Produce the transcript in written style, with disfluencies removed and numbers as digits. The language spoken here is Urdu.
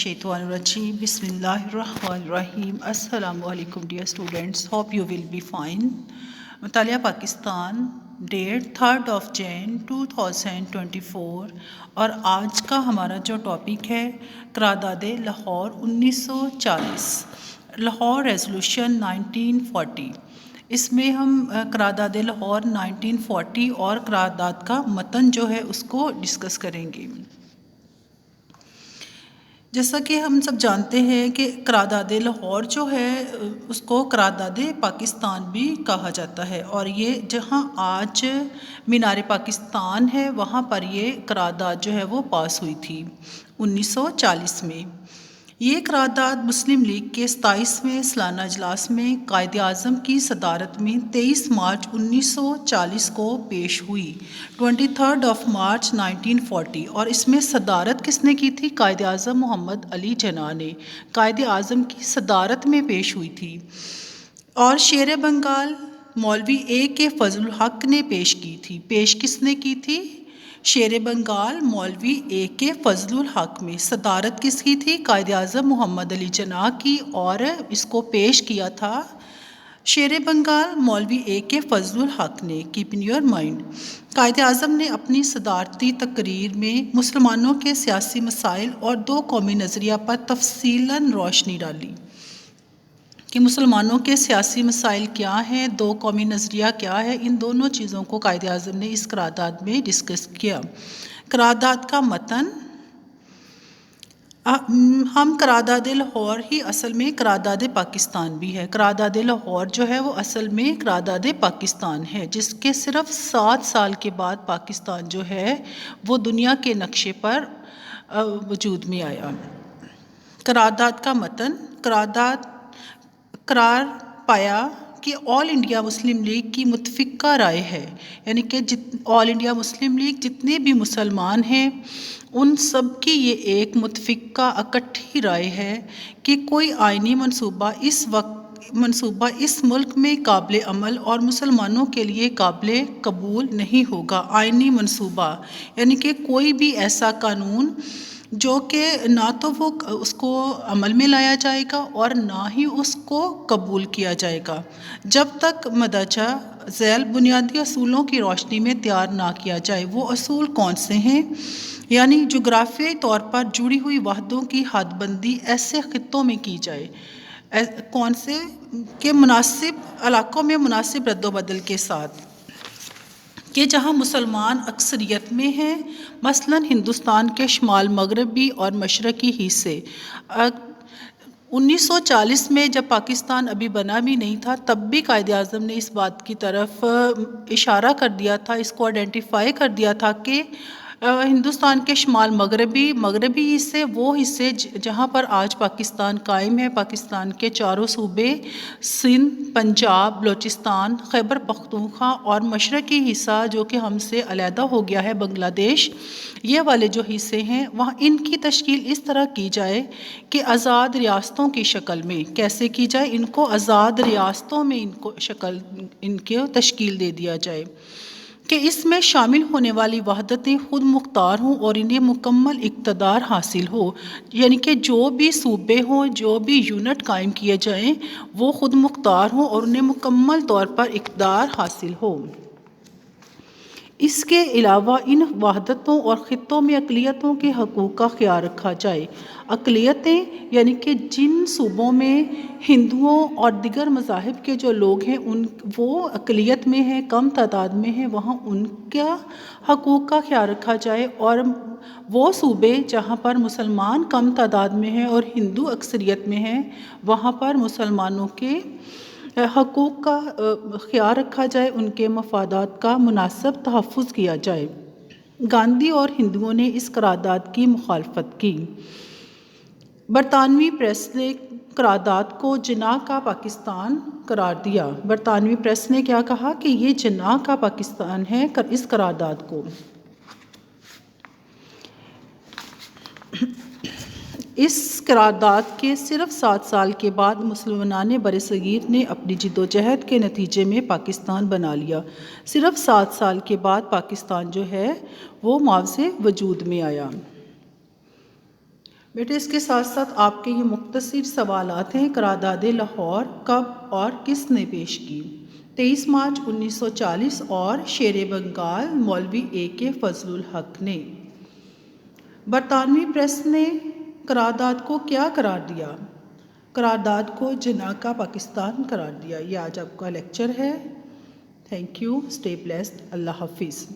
Minesh-shaytanir-rajim. Bismillahir-rahmanir-rahim. Assalamu alaikum dear students. Hope you will be fine. مطالعہ پاکستان ڈیٹ 3 جن 2024 اور آج کا ہمارا جو ٹاپک ہے قرارداد لاہور 1940 لاہور ریزولوشن 1940. اس میں ہم قرارداد لاہور 1940 اور قرارداد کا متن جو ہے اس کو ڈسکس کریں گے. جیسا کہ ہم سب جانتے ہیں کہ قرارداد لاہور جو ہے اس کو قرارداد پاکستان بھی کہا جاتا ہے، اور یہ جہاں آج مینار پاکستان ہے وہاں پر یہ قرارداد جو ہے وہ پاس ہوئی تھی 1940 میں. یہ قرارداد مسلم لیگ کے 27ویں سالانہ اجلاس میں قائد اعظم کی صدارت میں 23 مارچ 1940 کو پیش ہوئی 23 مارچ 1940. اور اس میں صدارت کس نے کی تھی؟ قائد اعظم محمد علی جناح نے قائد اعظم کی صدارت میں پیش ہوئی تھی. اور شیر بنگال مولوی اے کے فضل الحق نے پیش کی تھی. پیش کس نے کی تھی؟ شیر بنگال مولوی اے کے فضل الحق میں. صدارت کس کی تھی؟ قائد اعظم محمد علی جناح کی، اور اس کو پیش کیا تھا شیر بنگال مولوی اے کے فضل الحق نے. Keep in your mind. Quaid Azam نے اپنی صدارتی تقریر میں مسلمانوں کے سیاسی مسائل اور دو قومی نظریہ پر تفصیلاً روشنی ڈالی کہ مسلمانوں کے سیاسی مسائل کیا ہیں، دو قومی نظریہ کیا ہے. ان دونوں چیزوں کو قائد اعظم نے اس قرارداد میں ڈسکس کیا. قرارداد کا متن، ہم قرارداد لاہور ہی اصل میں قرارداد پاکستان بھی ہے. قرارداد لاہور جو ہے وہ اصل میں قرارداد پاکستان ہے، جس کے صرف 7 سال کے بعد پاکستان جو ہے وہ دنیا کے نقشے پر وجود میں آیا. قرارداد کا متن، قرار پایا کہ آل انڈیا مسلم لیگ کی متفقہ رائے ہے، یعنی کہ آل انڈیا مسلم لیگ جتنے بھی مسلمان ہیں ان سب کی یہ ایک متفقہ اکٹھی رائے ہے کہ کوئی آئینی منصوبہ اس ملک میں قابل عمل اور مسلمانوں کے لیے قابل قبول نہیں ہوگا. آئینی منصوبہ یعنی کہ کوئی بھی ایسا قانون جو کہ نہ تو وہ اس کو عمل میں لایا جائے گا اور نہ ہی اس کو قبول کیا جائے گا جب تک مندرجہ ذیل بنیادی اصولوں کی روشنی میں تیار نہ کیا جائے. وہ اصول کون سے ہیں؟ یعنی جغرافیائی طور پر جڑی ہوئی وحدوں کی حد بندی ایسے خطوں میں کی جائے، کون سے کہ مناسب علاقوں میں مناسب رد و بدل کے ساتھ، کہ جہاں مسلمان اکثریت میں ہیں، مثلاً ہندوستان کے شمال مغربی اور مشرقی حصے. 1940 میں جب پاکستان ابھی بنا بھی نہیں تھا تب بھی قائد اعظم نے اس بات کی طرف اشارہ کر دیا تھا، اس کو آئیڈینٹیفائی کر دیا تھا کہ ہندوستان کے شمال مغربی حصے، وہ حصے جہاں پر آج پاکستان قائم ہے، پاکستان کے چاروں صوبے سندھ، پنجاب، بلوچستان، خیبر پختونخوا اور مشرقی حصہ جو کہ ہم سے علیحدہ ہو گیا ہے بنگلہ دیش، یہ والے جو حصے ہیں وہاں ان کی تشکیل اس طرح کی جائے کہ آزاد ریاستوں کی شکل میں. کیسے کی جائے؟ ان کو آزاد ریاستوں میں ان کو تشکیل دے دیا جائے کہ اس میں شامل ہونے والی وحدتیں خود مختار ہوں اور انہیں مکمل اقتدار حاصل ہو. یعنی کہ جو بھی صوبے ہوں، جو بھی یونٹ قائم کیے جائیں وہ خود مختار ہوں اور انہیں مکمل طور پر اقتدار حاصل ہو. اس کے علاوہ ان وحدتوں اور خطوں میں اقلیتوں کے حقوق کا خیال رکھا جائے. اقلیتیں یعنی کہ جن صوبوں میں ہندوؤں اور دیگر مذاہب کے جو لوگ ہیں وہ اقلیت میں ہیں، کم تعداد میں ہیں، وہاں ان کا حقوق کا خیال رکھا جائے. اور وہ صوبے جہاں پر مسلمان کم تعداد میں ہیں اور ہندو اکثریت میں ہیں وہاں پر مسلمانوں کے حقوق کا خیال رکھا جائے، ان کے مفادات کا مناسب تحفظ کیا جائے. گاندھی اور ہندوؤں نے اس قرارداد کی مخالفت کی. برطانوی پریس نے قرارداد کو جناح کا پاکستان قرار دیا. برطانوی پریس نے کیا کہا کہ یہ جناح کا پاکستان ہے اس قرارداد کو. اس قرارداد کے صرف 7 سال کے بعد مسلمانان برصغیر نے اپنی جدوجہد کے نتیجے میں پاکستان بنا لیا. صرف 7 سال کے بعد پاکستان جو ہے وہ معاوضے وجود میں آیا. بیٹے اس کے ساتھ ساتھ آپ کے یہ مختصر سوالات ہیں۔ قرارداد لاہور کب اور کس نے پیش کی؟ 23 مارچ 1940 اور شیر بنگال مولوی A.K. فضل الحق نے۔ برطانوی پریس نے قرارداد کو کیا قرار دیا؟ قرارداد کو جناح کا پاکستان قرار دیا۔ یہ آج آپ کا لیکچر ہے۔ تھینک یو، اسٹے بلیسڈ، اللہ حافظ۔